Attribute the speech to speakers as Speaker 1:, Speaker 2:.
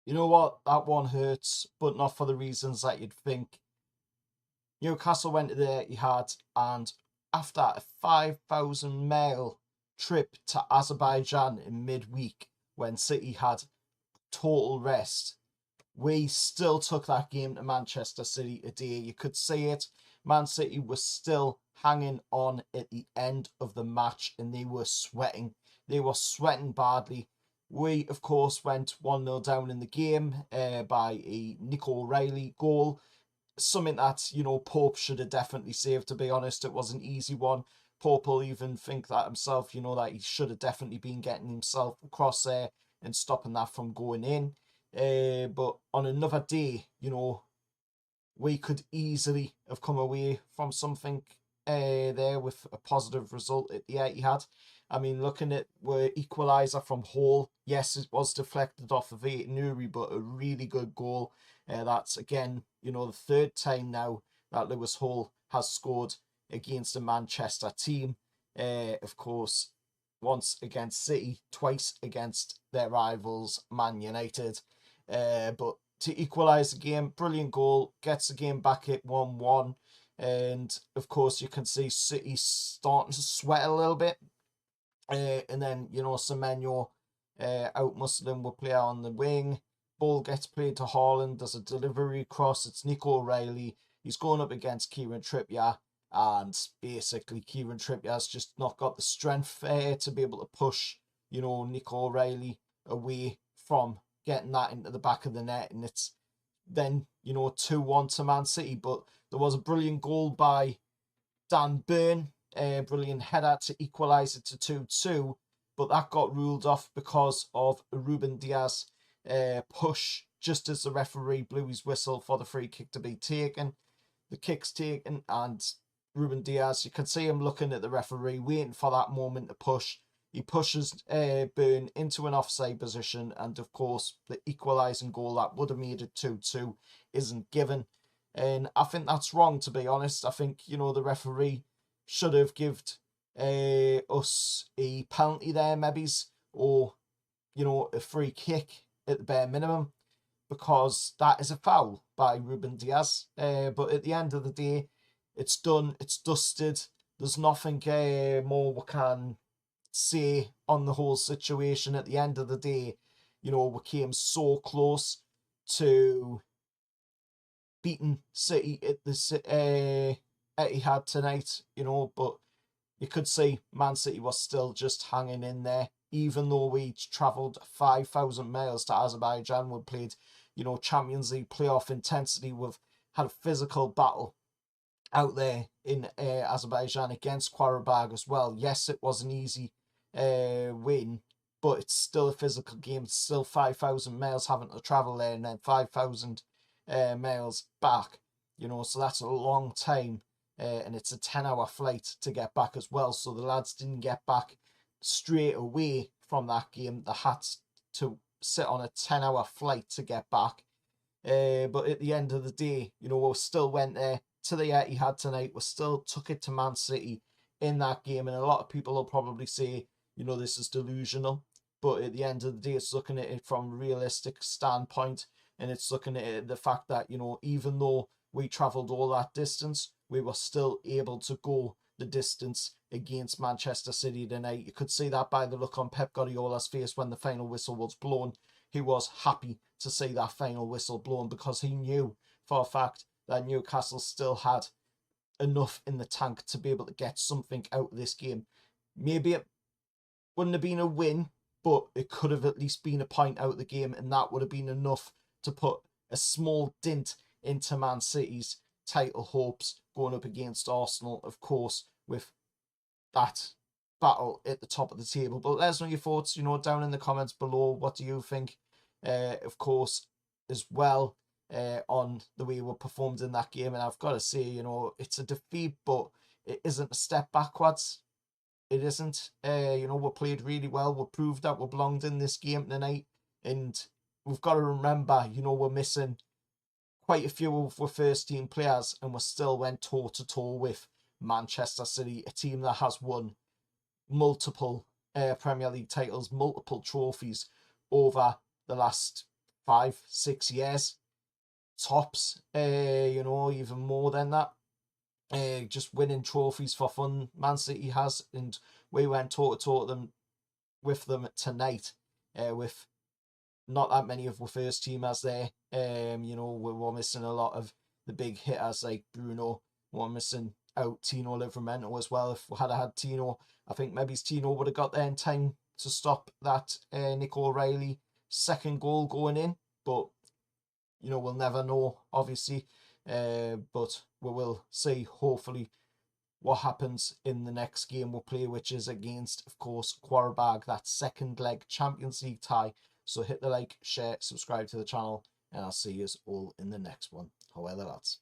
Speaker 1: You know what? That one hurts, but not for the reasons that you'd think. Newcastle went to the Etihad, and after a 5,000-mile trip to Azerbaijan in midweek, when City had total rest, we still took that game to Manchester City today. You could see it. Man City was still hanging on at the end of the match, and they were sweating. They were sweating badly. We, of course, went 1-0 down in the game by a Nico O'Reilly goal. Something that, Pope should have definitely saved, to be honest. It was an easy one. Pope will even think that himself, that he should have definitely been getting himself across there and stopping that from going in. But on another day, we could easily have come away from something there with a positive result at the Etihad. I mean, looking at the equaliser from Hall, yes, it was deflected off of Nuri, but a really good goal. That's, again, the third time now that Lewis Hall has scored against a Manchester team. Of course, once against City, twice against their rivals, Man United. But to equalise the game, brilliant goal, gets the game back at 1-1. And, of course, you can see City starting to sweat a little bit. And then, Semenyo out-muscling will play on the wing. Ball gets played to Haaland. There's a delivery cross. It's Nico O'Reilly. He's going up against Kieran Trippier. And basically, Kieran Trippier's just not got the strength to be able to push, Nico O'Reilly away from getting that into the back of the net. And it's then, 2-1 to Man City. But there was a brilliant goal by Dan Burn. Brilliant header to equalise it to 2-2. But that got ruled off because of a Ruben Dias push just as the referee blew his whistle for the free kick to be taken. The kick's taken, and Ruben Dias, you can see him looking at the referee, waiting for that moment to push. He pushes Burn into an offside position, and of course, the equalising goal that would have made it 2-2 isn't given. And I think that's wrong, to be honest. I think, the referee should have given us a penalty there, maybe, or, a free kick at the bare minimum, because that is a foul by Ruben Dias. But at the end of the day, it's done, it's dusted. There's nothing more we can say on the whole situation. At the end of the day, we came so close to beating City at the Etihad tonight, but you could see Man City was still just hanging in there, even though we travelled 5,000 miles to Azerbaijan. We played, Champions League playoff intensity. We've had a physical battle out there in Azerbaijan against Qarabag as well. Yes, it was an easy win, but it's still a physical game. It's still 5,000 miles having to travel there and then 5,000 miles back, so that's a long time. And it's a 10-hour flight to get back as well. So the lads didn't get back straight away from that game. They had to sit on a 10-hour flight to get back. But at the end of the day, we still went there to the Etihad tonight. We still took it to Man City in that game. And a lot of people will probably say, this is delusional. But at the end of the day, it's looking at it from a realistic standpoint. And it's looking at the fact that, even though we travelled all that distance, we were still able to go the distance against Manchester City tonight. You could see that by the look on Pep Guardiola's face when the final whistle was blown. He was happy to see that final whistle blown because he knew for a fact that Newcastle still had enough in the tank to be able to get something out of this game. Maybe it wouldn't have been a win, but it could have at least been a point out of the game, and that would have been enough to put a small dint into Man City's title hopes going up against Arsenal, of course, with that battle at the top of the table. But let us know your thoughts, down in the comments below. What do you think? Of course, as well, on the way we performed in that game. And I've got to say, it's a defeat, but it isn't a step backwards. It isn't. We played really well. We proved that we belonged in this game tonight. And we've got to remember, we're missing quite a few of our first team players, and we still went toe to toe with Manchester City, a team that has won multiple Premier League titles, multiple trophies over the last 5-6 years tops, you know, even more than that. Just winning trophies for fun. Man City has, and we went toe-to-toe with them tonight, with not that many of our first teamers there. You know, we're missing a lot of the big hitters like Bruno. We're missing out Tino Livramento as well. If we had Tino, I think maybe Tino would have got there in time to stop that Nick O'Reilly second goal going in. But, you know, we'll never know, obviously. But we will see, hopefully, what happens in the next game we'll play, which is against, of course, Quarabag, that second leg Champions League tie. So hit the like, share, subscribe to the channel, and I'll see you all in the next one. However, lads.